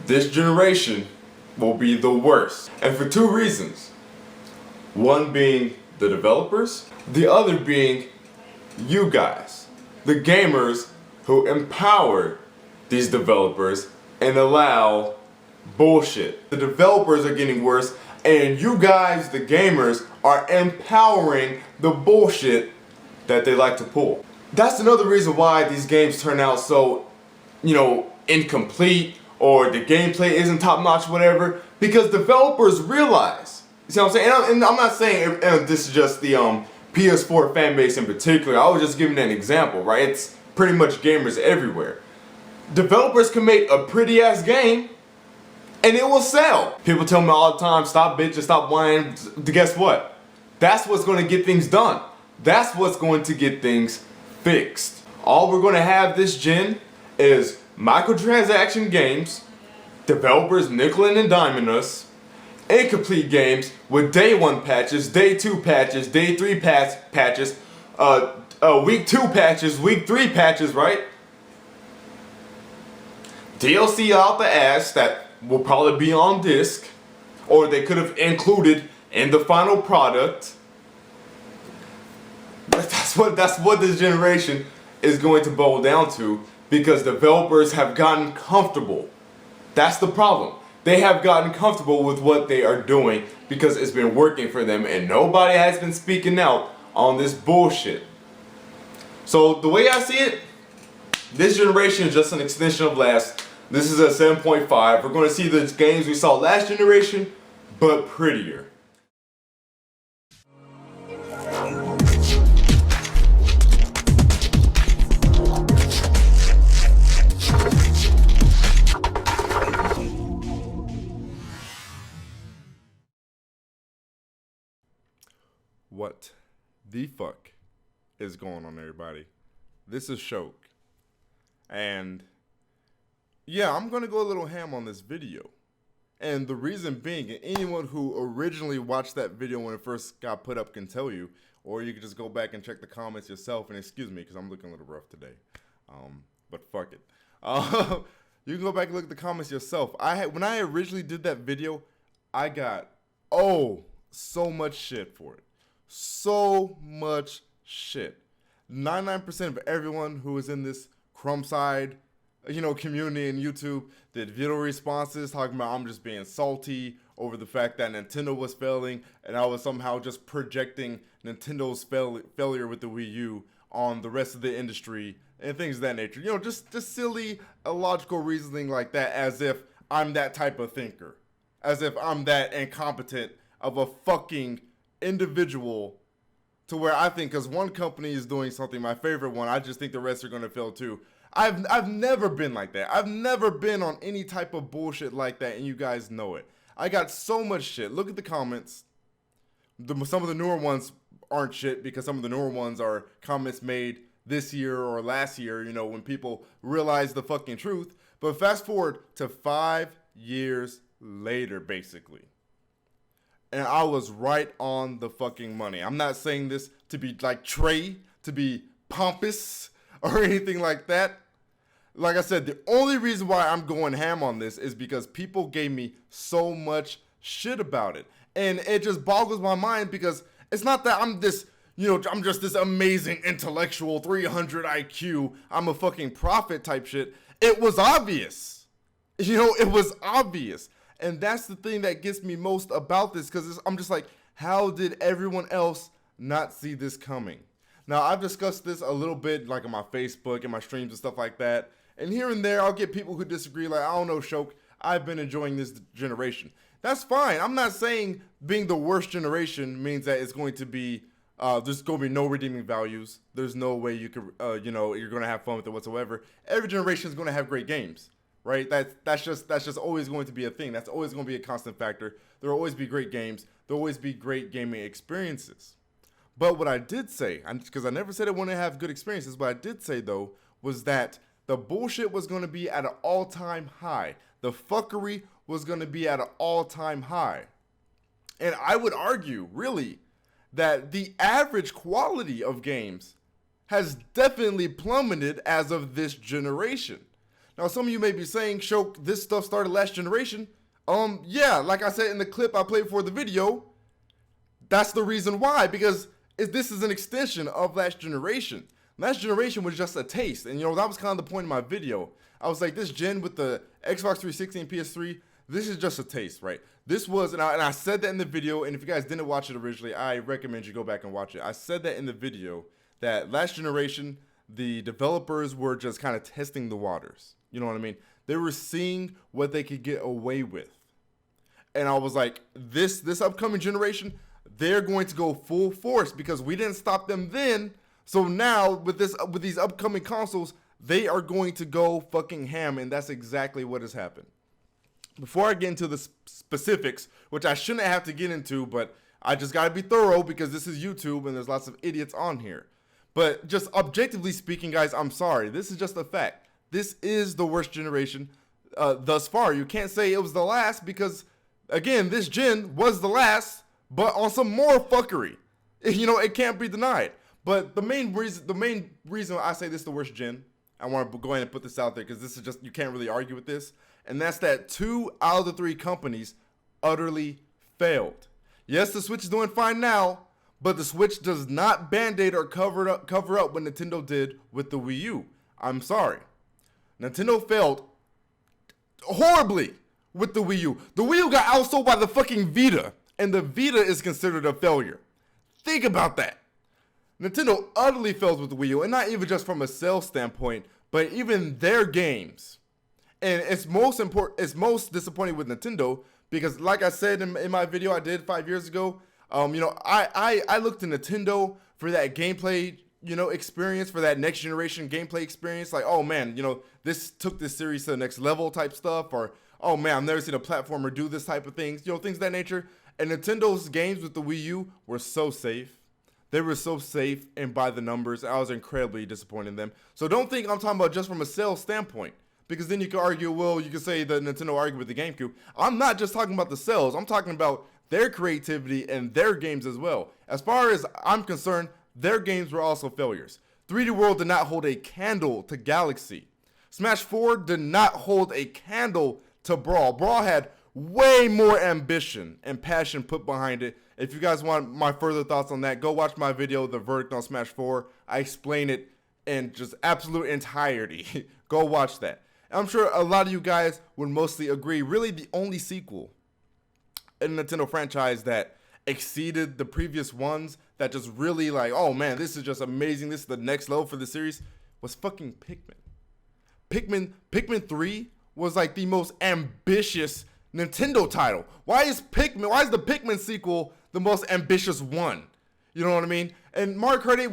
this generation will be the worst. And for two reasons. One being the developers, the other being you guys, the gamers who empower these developers and allow bullshit. The developers are getting worse, and you guys, the gamers, are empowering the bullshit that they like to pull. That's another reason why these games turn out so, incomplete, or the gameplay isn't top notch, whatever, because developers realize. You see what I'm saying? And I'm not saying this is just the PS4 fan base in particular. I was just giving an example, right? It's pretty much gamers everywhere. Developers can make a pretty ass game and it will sell. People tell me all the time, stop bitching, stop whining. Guess what? That's what's going to get things done. That's what's going to get things fixed. All we're going to have this gen is microtransaction games, developers nickeling and diming us, incomplete games with day 1 patches, day 2 patches, day 3 patches, week 2 patches, week 3 patches, right? DLC out the ass that will probably be on disc, or they could have included in the final product. That's what this generation is going to boil down to, because developers have gotten comfortable. That's the problem. They have gotten comfortable with what they are doing because it's been working for them, and nobody has been speaking out on this bullshit. So the way I see it, this generation is just an extension of last. This is a 7.5. We're going to see the games we saw last generation, but prettier. What the fuck is going on, everybody? This is Shok, and yeah, I'm gonna go a little ham on this video. And the reason being, anyone who originally watched that video when it first got put up can tell you, or you can just go back and check the comments yourself. And excuse me, because I'm looking a little rough today, but fuck it. You can go back and look at the comments yourself. When I originally did that video, I got so much shit for it. So much shit. 99% of everyone who is in this crumb side, community and YouTube did video responses talking about I'm just being salty over the fact that Nintendo was failing, and I was somehow just projecting Nintendo's failure with the Wii U on the rest of the industry and things of that nature. Just silly, illogical reasoning like that, as if I'm that type of thinker, as if I'm that incompetent of a fucking individual, to where I think because one company is doing something, my favorite one, I just think the rest are going to fail too. I've never been like that. I've never been on any type of bullshit like that, and you guys know it. I got so much shit. Look at the comments. Some of the newer ones aren't shit, because some of the newer ones are comments made this year or last year, when people realize the fucking truth. But fast forward to 5 years later, basically, and I was right on the fucking money. I'm not saying this to be like Trey, to be pompous or anything like that. Like I said, the only reason why I'm going ham on this is because people gave me so much shit about it. And it just boggles my mind, because it's not that I'm this, I'm just this amazing intellectual 300 IQ, I'm a fucking prophet type shit. It was obvious. It was obvious. And that's the thing that gets me most about this, because I'm just like, how did everyone else not see this coming? Now, I've discussed this a little bit, like on my Facebook and my streams and stuff like that. And here and there, I'll get people who disagree, like, I don't know, Shok, I've been enjoying this generation. That's fine. I'm not saying being the worst generation means that it's going to be, there's going to be no redeeming values. There's no way you could, you're going to have fun with it whatsoever. Every generation is going to have great games. Right? That's just always going to be a thing. That's always going to be a constant factor. There will always be great games. There will always be great gaming experiences. But what I did say, because I never said I want to have good experiences, what I did say, though, was that the bullshit was going to be at an all-time high. The fuckery was going to be at an all-time high. And I would argue, really, that the average quality of games has definitely plummeted as of this generation. Now, some of you may be saying, Shok, this stuff started last generation. Yeah, like I said in the clip I played for the video, that's the reason why, because this is an extension of last generation. Last generation was just a taste, and that was kind of the point of my video. I was like, this gen with the Xbox 360 and PS3, this is just a taste, right? This was, and I said that in the video, and if you guys didn't watch it originally, I recommend you go back and watch it. I said that in the video, that last generation, the developers were just kind of testing the waters. You know what I mean? They were seeing what they could get away with. And I was like, this upcoming generation, they're going to go full force because we didn't stop them then. So now with these upcoming consoles, they are going to go fucking ham, and that's exactly what has happened. Before I get into the specifics, which I shouldn't have to get into, but I just got to be thorough because this is YouTube and there's lots of idiots on here. But just objectively speaking, guys, I'm sorry. This is just a fact. This is the worst generation thus far. You can't say it was the last because, again, this gen was the last, but on some more fuckery. It can't be denied. But the main reason I say this is the worst gen, I want to go ahead and put this out there because this is just, you can't really argue with this. And that's that 2 out of the 3 companies utterly failed. Yes, the Switch is doing fine now, but the Switch does not band-aid or cover up what Nintendo did with the Wii U. I'm sorry. Nintendo failed horribly with the Wii U. The Wii U got outsold by the fucking Vita, and the Vita is considered a failure. Think about that. Nintendo utterly failed with the Wii U, and not even just from a sales standpoint, but even their games. And it's most disappointing with Nintendo because, like I said in my video I did 5 years ago, I looked to Nintendo for that gameplay, experience, for that next generation gameplay experience. Like, oh man, this took this series to the next level type stuff, or oh man, I've never seen a platformer do this type of things, things of that nature. And Nintendo's games with the Wii U were so safe. They were so safe and by the numbers. I was incredibly disappointed in them. So don't think I'm talking about just from a sales standpoint, because then you could argue, well, you could say that Nintendo argued with the GameCube. I'm not just talking about the sales. I'm talking about their creativity and their games as well. As far as I'm concerned, their games were also failures. 3D World did not hold a candle to Galaxy. Smash 4 did not hold a candle to Brawl. Brawl had way more ambition and passion put behind it. If you guys want my further thoughts on that, go watch my video, The Verdict on Smash 4. I explain it in just absolute entirety. Go watch that. I'm sure a lot of you guys would mostly agree. Really, the only sequel in the Nintendo franchise that exceeded the previous ones, that just really like, oh man, this is just amazing, this is the next level for the series, was fucking Pikmin. Pikmin 3 was like the most ambitious Nintendo title. Why is the Pikmin sequel the most ambitious one? You know what I mean? And Mario Kart 8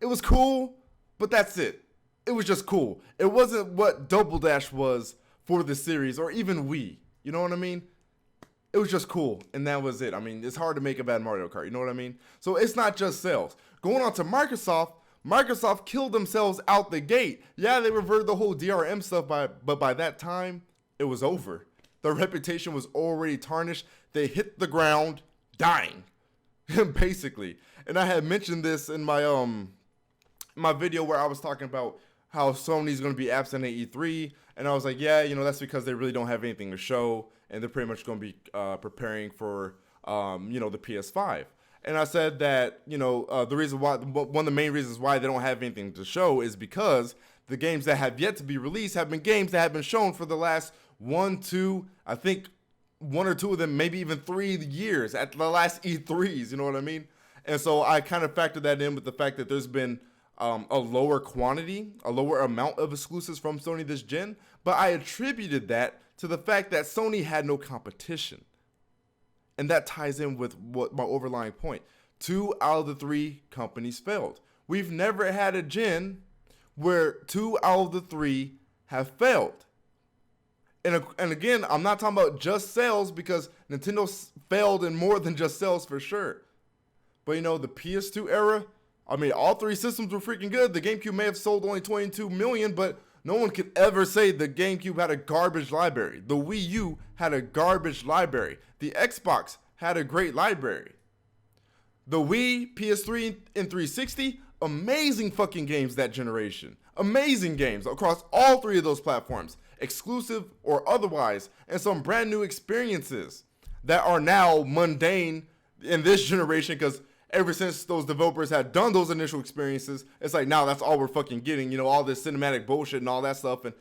was cool, but that's it. It was just cool. It wasn't what Double Dash was for the series, or even Wii. You know what I mean? It was just cool, and that was it. I mean, it's hard to make a bad Mario Kart, you know what I mean? So it's not just sales. Going on to Microsoft killed themselves out the gate. Yeah, they reverted the whole DRM stuff, but by that time, it was over. Their reputation was already tarnished. They hit the ground dying, basically. And I had mentioned this in my video where I was talking about how Sony's going to be absent at E3, and I was like, yeah, that's because they really don't have anything to show, and they're pretty much going to be preparing for, the PS5. And I said that, the reason why, one of the main reasons why they don't have anything to show is because the games that have yet to be released have been games that have been shown for the last 1 or 2 of them, maybe even 3 years at the last E3s, you know what I mean? And so I kind of factored that in with the fact that there's been a lower quantity, a lower amount of exclusives from Sony this gen, but I attributed that to the fact that Sony had no competition. And that ties in with what my overlying point. 2 out of the 3 companies failed. We've never had a gen where 2 out of the 3 have failed. And again, I'm not talking about just sales, because Nintendo failed in more than just sales for sure. But the PS2 era, I mean, all 3 systems were freaking good. The GameCube may have sold only 22 million, but no one could ever say the GameCube had a garbage library. The Wii U had a garbage library. The Xbox had a great library. The Wii, PS3, and 360, amazing fucking games that generation. Amazing games across all 3 of those platforms. exclusive or otherwise, and some brand new experiences that are now mundane in this generation, because ever since those developers had done those initial experiences, it's like now that's all we're fucking getting, you know, all this cinematic bullshit and all that stuff. And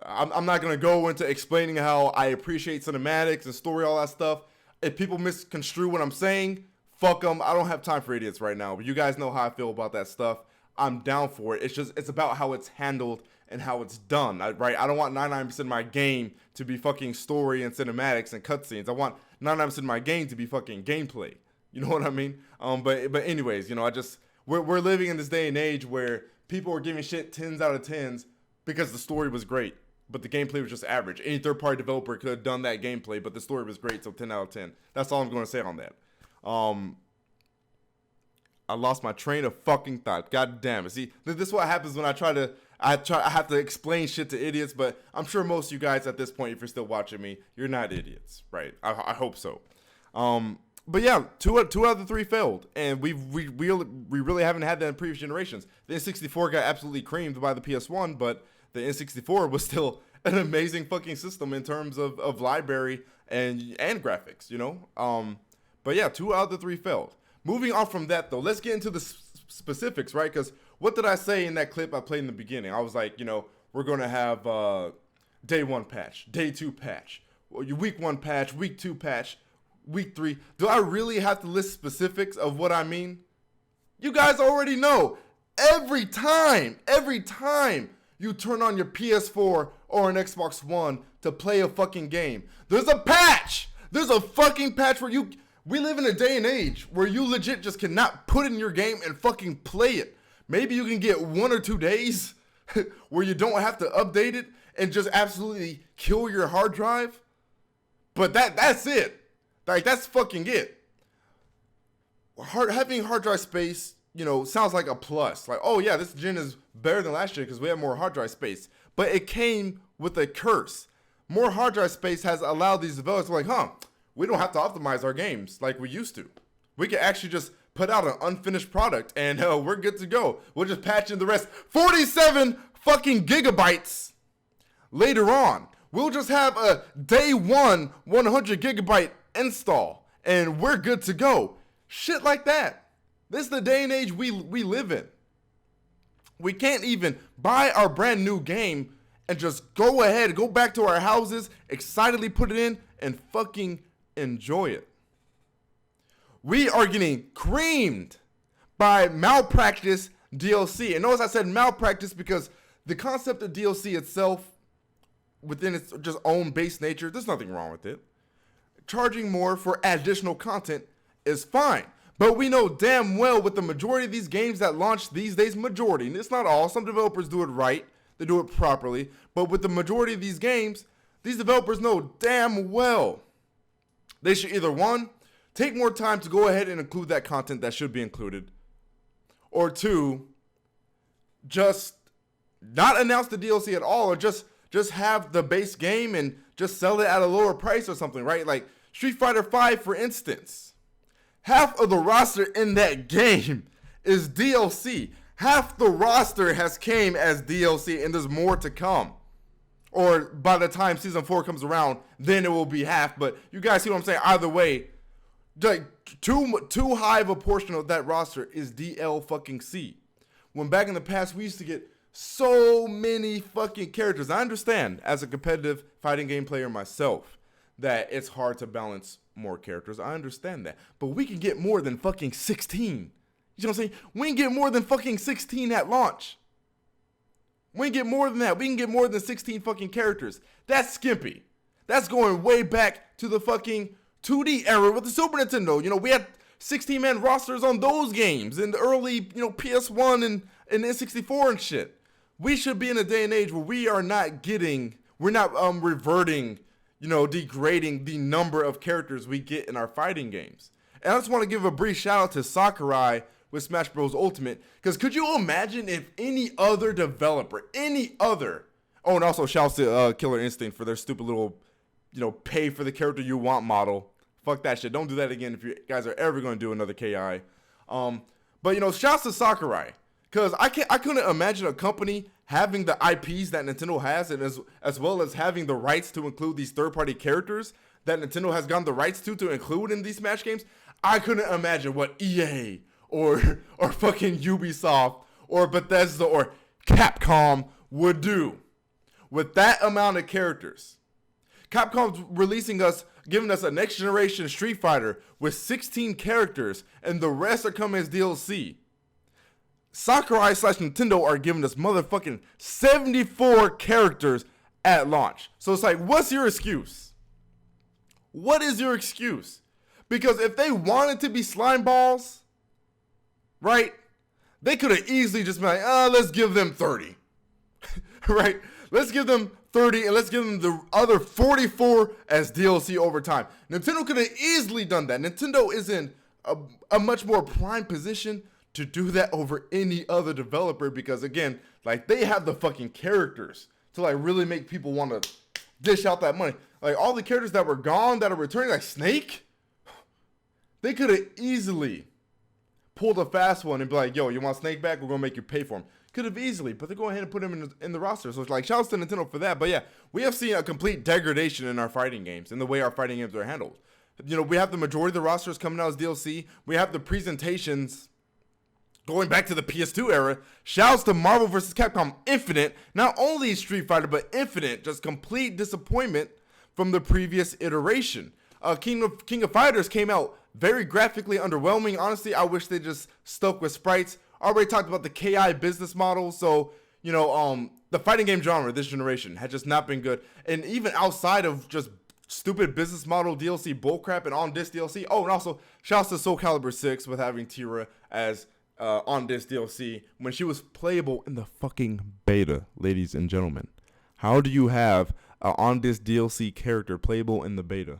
I'm not gonna go into explaining how I appreciate cinematics and story, all that stuff. If people misconstrue what I'm saying, fuck them. I don't have time for idiots right now, but you guys know how I feel about that stuff. I'm down for it. It's about how it's handled and how it's done, right? I don't want 99% of my game to be fucking story and cinematics and cutscenes. I want 99% of my game to be fucking gameplay. You know what I mean? But anyways, you know, we're living in this day and age where people are giving shit 10s out of 10s because the story was great, but the gameplay was just average. Any third-party developer could have done that gameplay, but the story was great, so 10 out of 10. That's all I'm going to say on that. I lost my train of fucking thought. God damn it. See, this is what happens when I have to explain shit to idiots, but I'm sure most of you guys at this point, if you're still watching me, you're not idiots, right? I hope so. But yeah, two out of the 3 failed, and we really haven't had that in previous generations. The N64 got absolutely creamed by the PS1, but the N64 was still an amazing fucking system in terms of library and graphics, you know? But yeah, 2 out of the 3 failed. Moving on from that, though, let's get into the specifics, right? Because what did I say in that clip I played in the beginning? I was like, you know, we're going to have day 1 patch, day 2 patch, week 1 patch, week 2 patch, week 3. Do I really have to list specifics of what I mean? You guys already know. Every time you turn on your PS4 or an Xbox One to play a fucking game, there's a patch. There's a fucking patch where we live in a day and age where you legit just cannot put in your game and fucking play it. Maybe you can get 1 or 2 days where you don't have to update it and just absolutely kill your hard drive. But that's it. Like, that's fucking it. Having hard drive space, you know, sounds like a plus. Like, oh yeah, this gen is better than last gen because we have more hard drive space. But it came with a curse. More hard drive space has allowed these developers to be like, we don't have to optimize our games like we used to. We can actually just put out an unfinished product and we're good to go. We'll just patch in the rest. 47 fucking gigabytes later on. We'll just have a day 1 100 gigabyte install and we're good to go. Shit like that. This is the day and age we live in. We can't even buy our brand new game and just go back to our houses, excitedly put it in, and fucking enjoy it. We are getting creamed by malpractice DLC. And notice I said malpractice because the concept of DLC itself, within its just own base nature, there's nothing wrong with it. Charging more for additional content is fine. But we know damn well with the majority of these games that launch these days, majority, and it's not all, some developers do it right, they do it properly, but with the majority of these games, these developers know damn well they should either, 1, take more time to go ahead and include that content that should be included, or 2, just not announce the DLC at all, or just have the base game and just sell it at a lower price or something, right? Like Street Fighter V, for instance. Half of the roster in that game is DLC. Half the roster has came as DLC, and there's more to come. Or by the time Season 4 comes around, then it will be half. But you guys see what I'm saying? Either way, like too high of a portion of that roster is DL fucking C. When back in the past, we used to get so many fucking characters. I understand, as a competitive fighting game player myself, that it's hard to balance more characters. I understand that. But we can get more than fucking 16. You know what I'm saying? We can get more than fucking 16 at launch. We can get more than that. We can get more than 16 fucking characters. That's skimpy. That's going way back to the fucking 2D era with the Super Nintendo. You know, we had 16-man rosters on those games in the early, you know, PS1 and N64 and shit. We should be in a day and age where we're not reverting, you know, degrading the number of characters we get in our fighting games. And I just want to give a brief shout out to Sakurai with Smash Bros. Ultimate, because could you imagine if any other developer, and also shouts to Killer Instinct for their stupid little, you know, pay for the character you want model. Fuck that shit. Don't do that again if you guys are ever going to do another KI. But, you know, shouts to Sakurai, because I couldn't imagine a company having the IPs that Nintendo has, and as well as having the rights to include these third-party characters that Nintendo has gotten the rights to include in these Smash games, I couldn't imagine what EA or fucking Ubisoft or Bethesda or Capcom would do with that amount of characters. Capcom's giving us a next generation Street Fighter with 16 characters, and the rest are coming as DLC. Sakurai/Nintendo are giving us motherfucking 74 characters at launch. So it's like, what's your excuse? What is your excuse? Because if they wanted to be slime balls, right, they could have easily just been like, let's give them 30. Right? Let's give them 30 and let's give them the other 44 as DLC over time. Nintendo could have easily done that. Nintendo is in a much more prime position to do that over any other developer because, again, like, they have the fucking characters to, like, really make people want to dish out that money. Like, all the characters that were gone that are returning, like Snake, they could have easily pulled a fast one and be like, yo, you want Snake back? We're going to make you pay for him. Could have easily, but they're going ahead and put him in the roster. So it's like, shout out to Nintendo for that. But yeah, we have seen a complete degradation in our fighting games and the way our fighting games are handled. You know, we have the majority of the rosters coming out as DLC. We have the presentations going back to the PS2 era. Shouts to Marvel vs. Capcom Infinite. Not only Street Fighter, but Infinite. Just complete disappointment from the previous iteration. King of Fighters came out very graphically underwhelming. Honestly, I wish they just stuck with sprites. Already talked about the KI business model. So, you know, the fighting game genre this generation had just not been good. And even outside of just stupid business model DLC bullcrap and on-disc DLC. Oh, and also, shouts to Soul Calibur 6 with having Tira as on-disc DLC when she was playable in the fucking beta, ladies and gentlemen. How do you have an on-disc DLC character playable in the beta?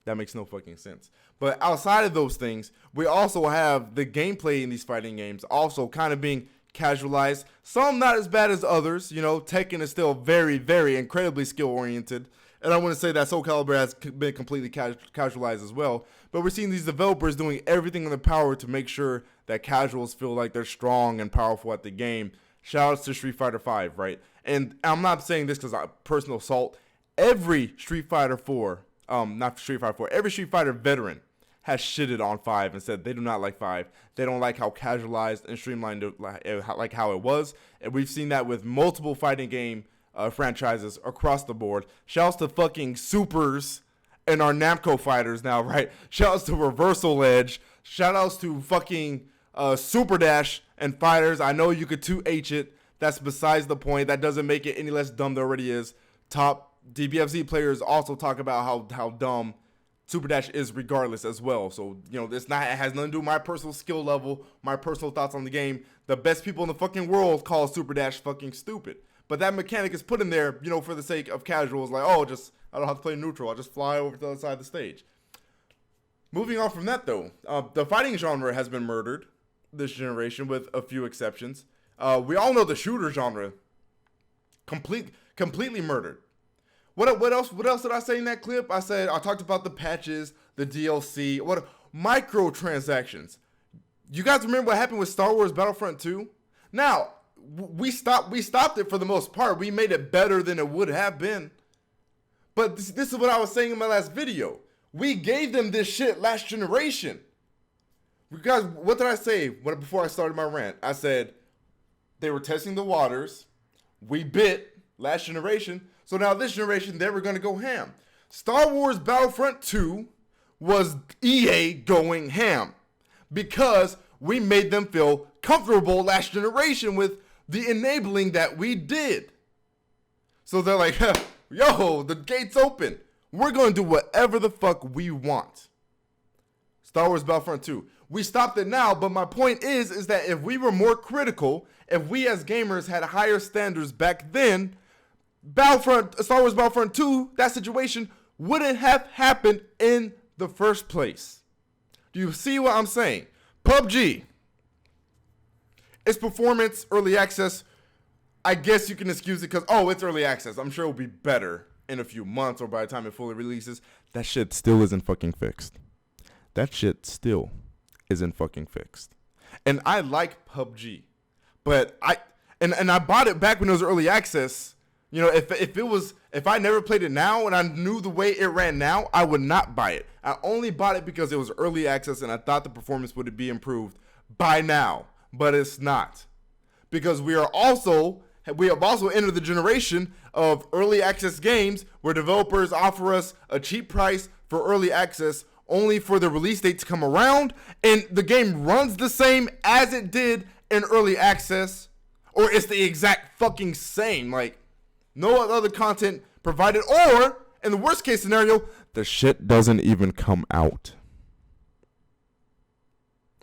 That makes no fucking sense. But outside of those things, we also have the gameplay in these fighting games also kind of being casualized. Some not as bad as others. You know, Tekken is still very, very incredibly skill-oriented. And I want to say that Soul Calibur has been completely casualized as well. But we're seeing these developers doing everything in their power to make sure that casuals feel like they're strong and powerful at the game. Shoutouts to Street Fighter V, right? And I'm not saying this because of personal assault. Every Street Fighter 4, not Street Fighter 4, every Street Fighter veteran has shitted on 5 and said they do not like 5. They don't like how casualized and streamlined like how it was. And we've seen that with multiple fighting game franchises across the board. Shouts to fucking Supers and our Namco fighters now, right? Shouts to Reversal Edge. Shoutouts to fucking Super Dash and fighters. I know you could 2H it. That's besides the point. That doesn't make it any less dumb than it already is. Top DBFZ players also talk about how dumb Super Dash is regardless as well. So, you know, it has nothing to do with my personal skill level, my personal thoughts on the game. The best people in the fucking world call Super Dash fucking stupid. But that mechanic is put in there, you know, for the sake of casuals. Like, oh, I don't have to play neutral. I'll just fly over to the other side of the stage. Moving on from that, though, the fighting genre has been murdered this generation with a few exceptions. We all know the shooter genre completely murdered. What else did I say in that clip? I talked about the patches, the DLC, microtransactions. You guys remember what happened with Star Wars Battlefront 2? Now, we stopped it for the most part. We made it better than it would have been. But this is what I was saying in my last video. We gave them this shit last generation. Guys, what did I say before I started my rant? I said they were testing the waters. We bit last generation. So now this generation, they were going to go ham. Star Wars Battlefront 2 was EA going ham because we made them feel comfortable last generation with the enabling that we did. So they're like, yo, the gate's open. We're going to do whatever the fuck we want. Star Wars Battlefront 2. We stopped it now, but my point is that if we were more critical, if we as gamers had higher standards back then, Star Wars Battlefront 2, that situation wouldn't have happened in the first place. Do you see what I'm saying? PUBG. Its performance, early access, I guess you can excuse it because, it's early access. I'm sure it'll be better in a few months or by the time it fully releases. That shit still isn't fucking fixed. And I like PUBG. But And I bought it back when it was early access. You know, if I never played it now and I knew the way it ran now, I would not buy it. I only bought it because it was early access and I thought the performance would be improved by now, but it's not. Because we have also entered the generation of early access games where developers offer us a cheap price for early access only for the release date to come around, and the game runs the same as it did in early access, or it's the exact fucking same. Like, no other content provided, or in the worst case scenario, the shit doesn't even come out.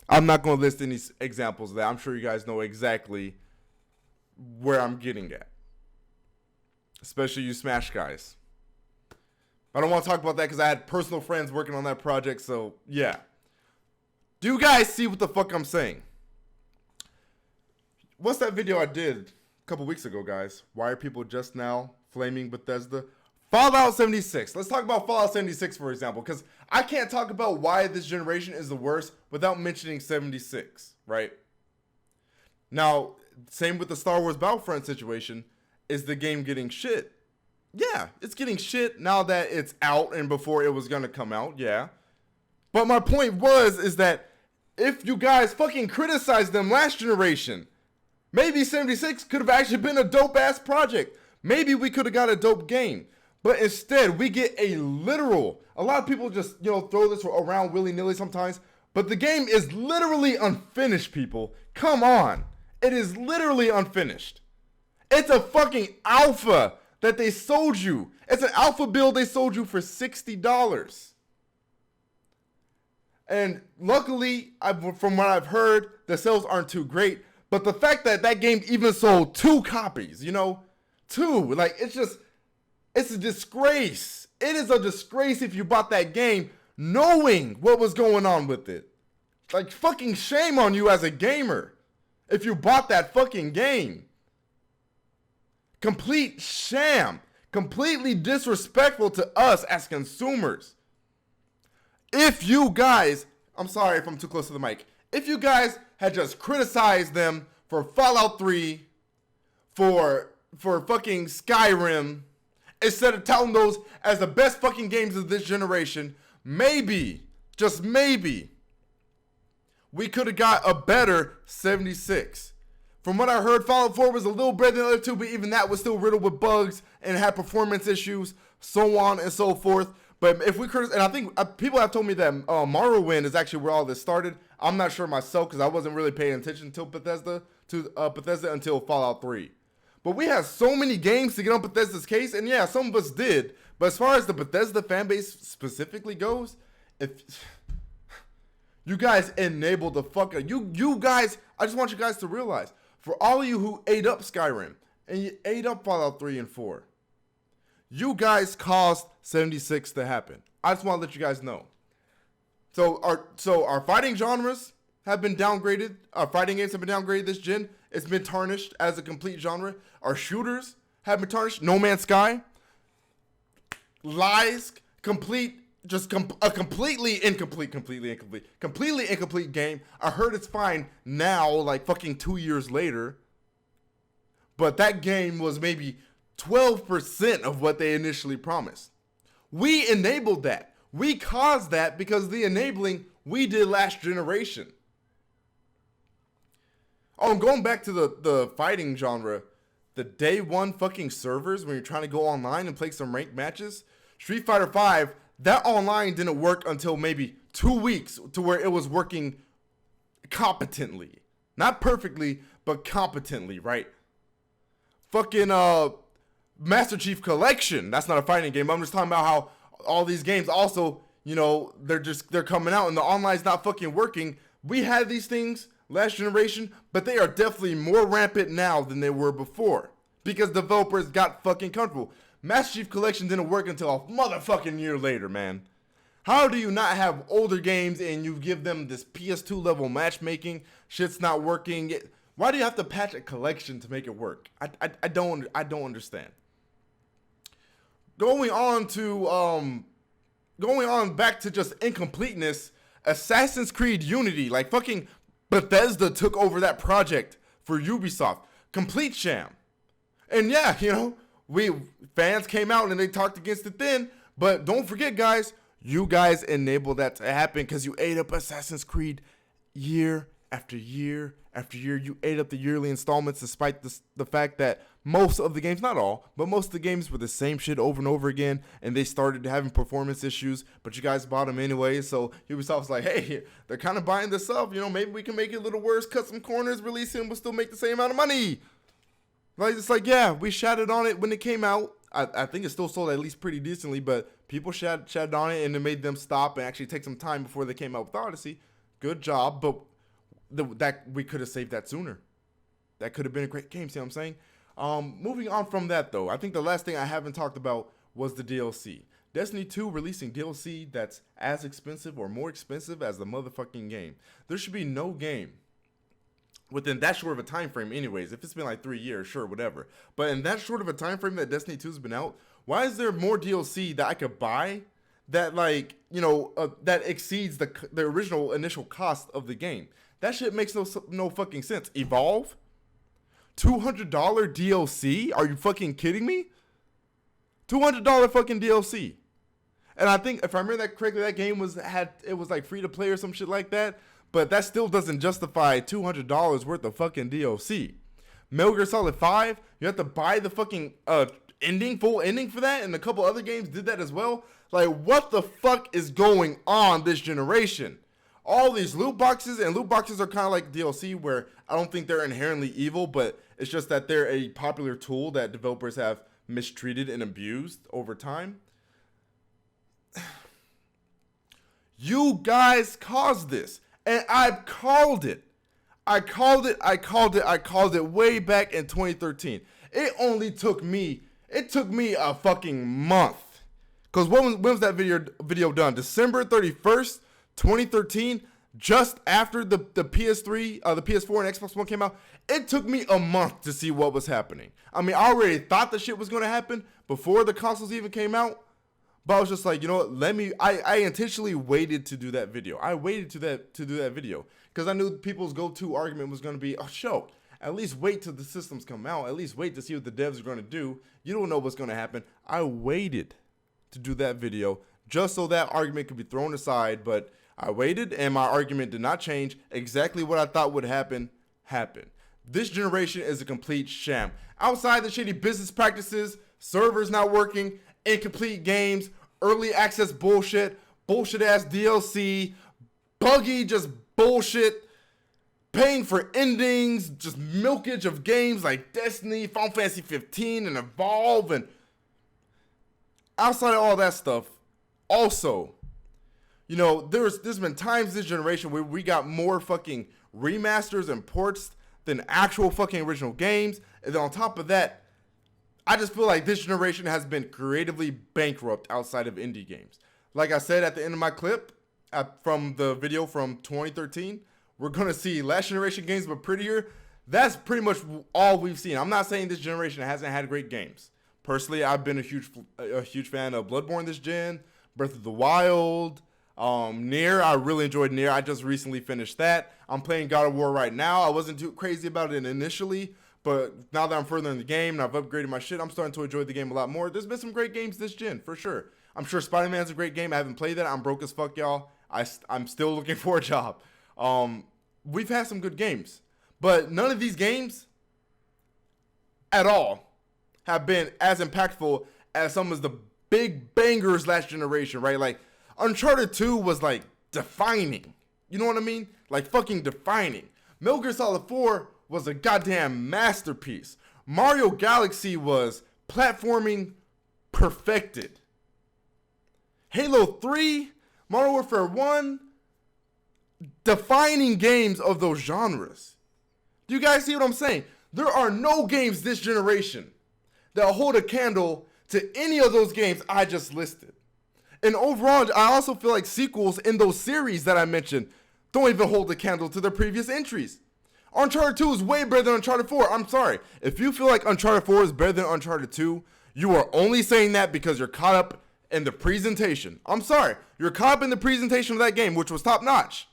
I'm not going to list any examples of that. I'm sure you guys know exactly where I'm getting at, especially you Smash guys. I don't want to talk about that because I had personal friends working on that project, so yeah. Do you guys see what the fuck I'm saying? What's that video I did a couple weeks ago, guys? Why are people just now flaming Bethesda? Fallout 76. Let's talk about Fallout 76, for example, because I can't talk about why this generation is the worst without mentioning 76, right? Now, same with the Star Wars Battlefront situation. Is the game getting shit? Yeah, it's getting shit now that it's out and before it was going to come out, yeah. But my point is that if you guys fucking criticized them last generation, maybe 76 could have actually been a dope-ass project. Maybe we could have got a dope game. But instead, we get a literal... A lot of people just, you know, throw this around willy-nilly sometimes. But the game is literally unfinished, people. Come on. It is literally unfinished. It's a fucking alpha that they sold you. It's an alpha build they sold you for $60. And luckily, from what I've heard, the sales aren't too great. But the fact that that game even sold 2 copies, you know, 2, like, it's a disgrace. It is a disgrace if you bought that game knowing what was going on with it. Like, fucking shame on you as a gamer if you bought that fucking game. Complete sham. Completely disrespectful to us as consumers. If you guys, I'm sorry if I'm too close to the mic. If you guys had just criticized them for Fallout 3, for fucking Skyrim, instead of touting those as the best fucking games of this generation, maybe, just maybe, we could have got a better 76. From what I heard, Fallout 4 was a little better than the other two, but even that was still riddled with bugs and had performance issues, so on and so forth. But if we criticize, and I think people have told me that Morrowind is actually where all this started. I'm not sure myself because I wasn't really paying attention to Bethesda until Fallout 3. But we had so many games to get on Bethesda's case, and yeah, some of us did. But as far as the Bethesda fanbase specifically goes, if you guys enabled the fuck out, you guys, I just want you guys to realize, for all of you who ate up Skyrim and you ate up Fallout 3 and 4, you guys caused 76 to happen. I just want to let you guys know. So our fighting genres have been downgraded. Our fighting games have been downgraded this gen. It's been tarnished as a complete genre. Our shooters have been tarnished. No Man's Sky, lies, a completely incomplete game. I heard it's fine now, like fucking 2 years later. But that game was maybe 12% of what they initially promised. We enabled that. We caused that because of the enabling we did last generation. Oh, and going back to the fighting genre, the day one fucking servers when you're trying to go online and play some ranked matches, Street Fighter V, that online didn't work until maybe 2 weeks to where it was working competently. Not perfectly, but competently, right? Fucking Master Chief Collection, that's not a fighting game. I'm just talking about how all these games also, you know, they're coming out and the online's not fucking working. We had these things last generation, but they are definitely more rampant now than they were before because developers got fucking comfortable. Master Chief Collection didn't work until a motherfucking year later, man. How do you not have older games and you give them this PS2 level matchmaking? Shit's not working. Why do you have to patch a collection to make it work? I don't understand. Going on back to just incompleteness, Assassin's Creed Unity, like fucking Bethesda took over that project for Ubisoft. Complete sham. And yeah, we fans came out and they talked against it then. But don't forget, guys, you guys enabled that to happen because you ate up Assassin's Creed year after year after year. You ate up the yearly installments despite the fact that most of the games, not all, but most of the games were the same shit over and over again, and they started having performance issues, but you guys bought them anyway. So Ubisoft's like, hey, they're kind of buying this up. Maybe we can make it a little worse, cut some corners, release it, and we'll still make the same amount of money. Like, it's like, yeah, we shattered on it when it came out. I think it still sold at least pretty decently, but people shattered on it, and it made them stop and actually take some time before they came out with Odyssey. Good job, but that we could have saved that sooner. That could have been a great game, see what I'm saying? Moving on from that, though, I think the last thing I haven't talked about was the DLC. Destiny 2 releasing DLC that's as expensive or more expensive as the motherfucking game. There should be no game within that short of a time frame anyways. If it's been like 3 years, sure, whatever. But in that short of a time frame that Destiny 2 has been out, why is there more DLC that I could buy that that exceeds the original initial cost of the game? That shit makes no fucking sense. Evolve? $200 DLC? Are you fucking kidding me? $200 fucking DLC. And I think if I remember that correctly, that game was like free to play or some shit like that. But that still doesn't justify $200 worth of fucking DLC. Metal Gear Solid 5, you have to buy the fucking full ending for that, and a couple other games did that as well. Like, what the fuck is going on this generation? All these loot boxes, and loot boxes are kind of like DLC, where I don't think they're inherently evil, but it's just that they're a popular tool that developers have mistreated and abused over time. You guys caused this, and I've called it. I called it way back in 2013. It took me a fucking month. Because when was that video done? December 31st, 2013, just after the PS3, the PS4 and Xbox One came out. It took me a month to see what was happening. I mean, I already thought the shit was going to happen before the consoles even came out. But I was just like, you know what, I intentionally waited to do that video. I waited to do that video because I knew people's go-to argument was going to be, oh, show, at least wait till the systems come out. At least wait to see what the devs are going to do. You don't know what's going to happen. I waited to do that video just so that argument could be thrown aside, but I waited and my argument did not change. Exactly what I thought would happen, happened. This generation is a complete sham. Outside the shady business practices, servers not working, incomplete games, early access bullshit, bullshit ass DLC, buggy just bullshit, paying for endings, just milkage of games like Destiny, Final Fantasy 15, and Evolve, and outside of all that stuff, also, there's been times this generation where we got more fucking remasters and ports than actual fucking original games, and then on top of that, I just feel like this generation has been creatively bankrupt outside of indie games. Like I said at the end of my clip, from the video from 2013, we're going to see last generation games but prettier. That's pretty much all we've seen. I'm not saying this generation hasn't had great games. Personally, I've been a huge fan of Bloodborne this gen, Breath of the Wild, Nier. I really enjoyed Nier. I just recently finished that. I'm playing God of War right now. I wasn't too crazy about it initially, but now that I'm further in the game and I've upgraded my shit, I'm starting to enjoy the game a lot more. There's been some great games this gen, for sure. I'm sure Spider-Man's a great game. I haven't played that. I'm broke as fuck, y'all. I'm still looking for a job. We've had some good games, but none of these games at all have been as impactful as some of the big bangers last generation, right? Like, Uncharted 2 was, like, defining. You know what I mean? Like, fucking defining. Metal Gear Solid 4 was a goddamn masterpiece. Mario Galaxy was platforming perfected. Halo 3, Modern Warfare 1, defining games of those genres. Do you guys see what I'm saying? There are no games this generation that hold a candle to any of those games I just listed. And overall, I also feel like sequels in those series that I mentioned don't even hold a candle to their previous entries. Uncharted 2 is way better than Uncharted 4. I'm sorry. If you feel like Uncharted 4 is better than Uncharted 2, you are only saying that because you're caught up in the presentation. I'm sorry. You're caught up in the presentation of that game, which was top notch.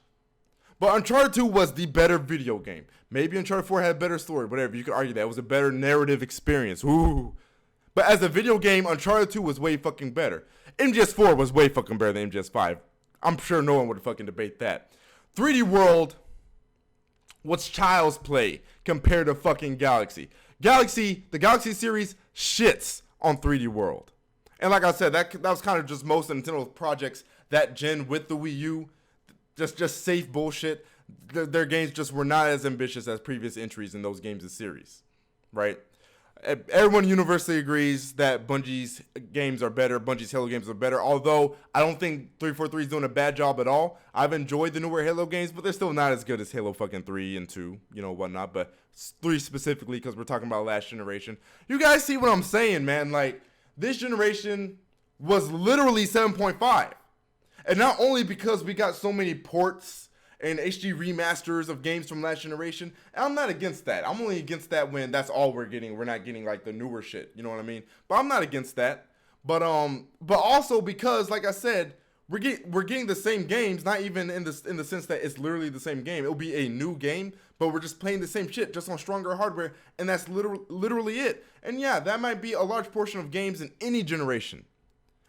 But Uncharted 2 was the better video game. Maybe Uncharted 4 had a better story, whatever. You could argue that. It was a better narrative experience. Ooh. But as a video game, Uncharted 2 was way fucking better. MGS4 was way fucking better than MGS5. I'm sure no one would fucking debate that. 3D World was child's play compared to fucking Galaxy. The Galaxy series shits on 3D World. And like I said, that was kind of just most of Nintendo's projects that gen with the Wii U. Just safe bullshit. Their games just were not as ambitious as previous entries in those games' series, right? Everyone universally agrees that Bungie's games are better. Bungie's Halo games are better. Although I don't think 343 is doing a bad job at all. I've enjoyed the newer Halo games, but they're still not as good as Halo fucking 3 and 2, you know, whatnot. But 3 specifically, because we're talking about last generation. You guys see what I'm saying, man? Like, this generation was literally 7.5. And not only because we got so many ports and HD remasters of games from last generation. And I'm not against that. I'm only against that when that's all we're getting. We're not getting like the newer shit. You know what I mean? But I'm not against that. But also because, like I said, we're getting the same games, not even in the sense that it's literally the same game. It'll be a new game, but we're just playing the same shit, just on stronger hardware, and that's literally it. And yeah, that might be a large portion of games in any generation.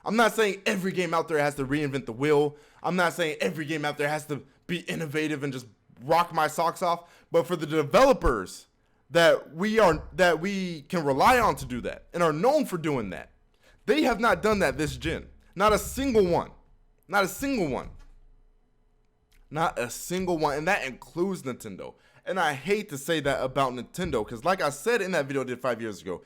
I'm not saying every game out there has to reinvent the wheel. I'm not saying every game out there has to be innovative and just rock my socks off. But for the developers that we can rely on to do that and are known for doing that, they have not done that this gen. Not a single one. Not a single one. Not a single one. And that includes Nintendo. And I hate to say that about Nintendo, because like I said in that video I did 5 years ago,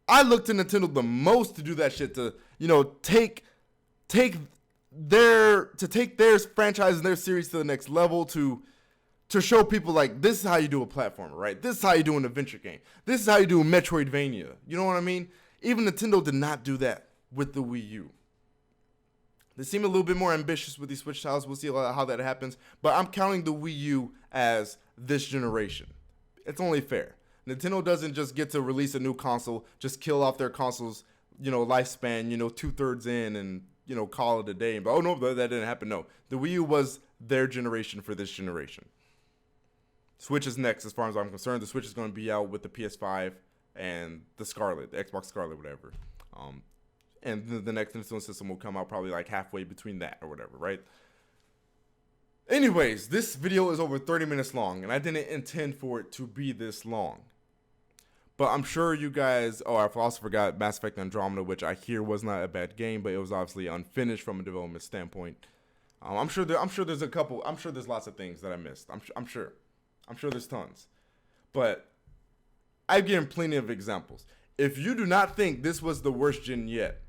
I looked to Nintendo the most to do that shit, to, you know, take their franchise and their series to the next level, to show people like, this is how you do a platformer, right? This is how you do an adventure game. This is how you do a Metroidvania. You know what I mean? Even Nintendo did not do that with the Wii U. They seem a little bit more ambitious with these Switch titles. We'll see how that happens. But I'm counting the Wii U as this generation. It's only fair. Nintendo doesn't just get to release a new console, just kill off their console's, you know, lifespan, you know, 2/3 in and, you know, call it a day. But, oh, no, that didn't happen. No, the Wii U was their generation for this generation. Switch is next as far as I'm concerned. The Switch is going to be out with the PS5 and the Scarlet, the Xbox Scarlet, whatever. And the next Nintendo system will come out probably like halfway between that or whatever, right? Anyways, this video is over 30 minutes long, and I didn't intend for it to be this long. But I'm sure you guys, I also forgot Mass Effect Andromeda, which I hear was not a bad game, but it was obviously unfinished from a development standpoint. I'm sure there's lots of things that I missed. I'm sure there's tons. But I've given plenty of examples. If you do not think this was the worst gen yet,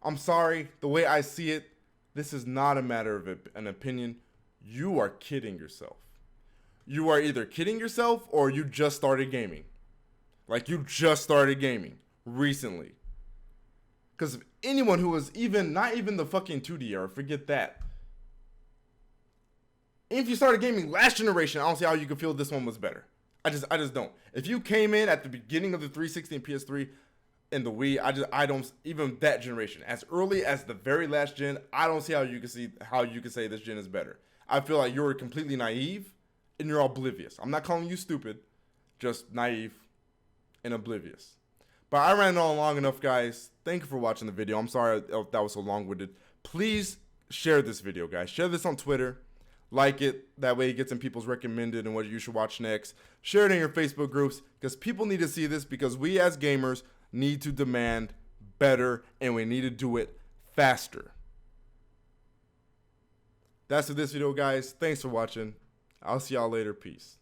I'm sorry. The way I see it, this is not a matter of an opinion. You are kidding yourself. You are either kidding yourself or you just started gaming. Like, you just started gaming recently. Because anyone who was not even the fucking 2D era, forget that. If you started gaming last generation, I don't see how you could feel this one was better. I just don't. If you came in at the beginning of the 360 and PS3 and the Wii, I don't, even that generation, as early as the very last gen, I don't see how you can say this gen is better. I feel like you're completely naive and you're oblivious. I'm not calling you stupid, just naive and oblivious. But I ran on long enough, guys. Thank you for watching the video. I'm sorry that was so long-winded. Please share this video, guys. Share this on Twitter. Like it. That way it gets in people's recommended and what you should watch next. Share it in your Facebook groups, because people need to see this, because we as gamers need to demand better and we need to do it faster. That's it for this video, guys. Thanks for watching. I'll see y'all later. Peace.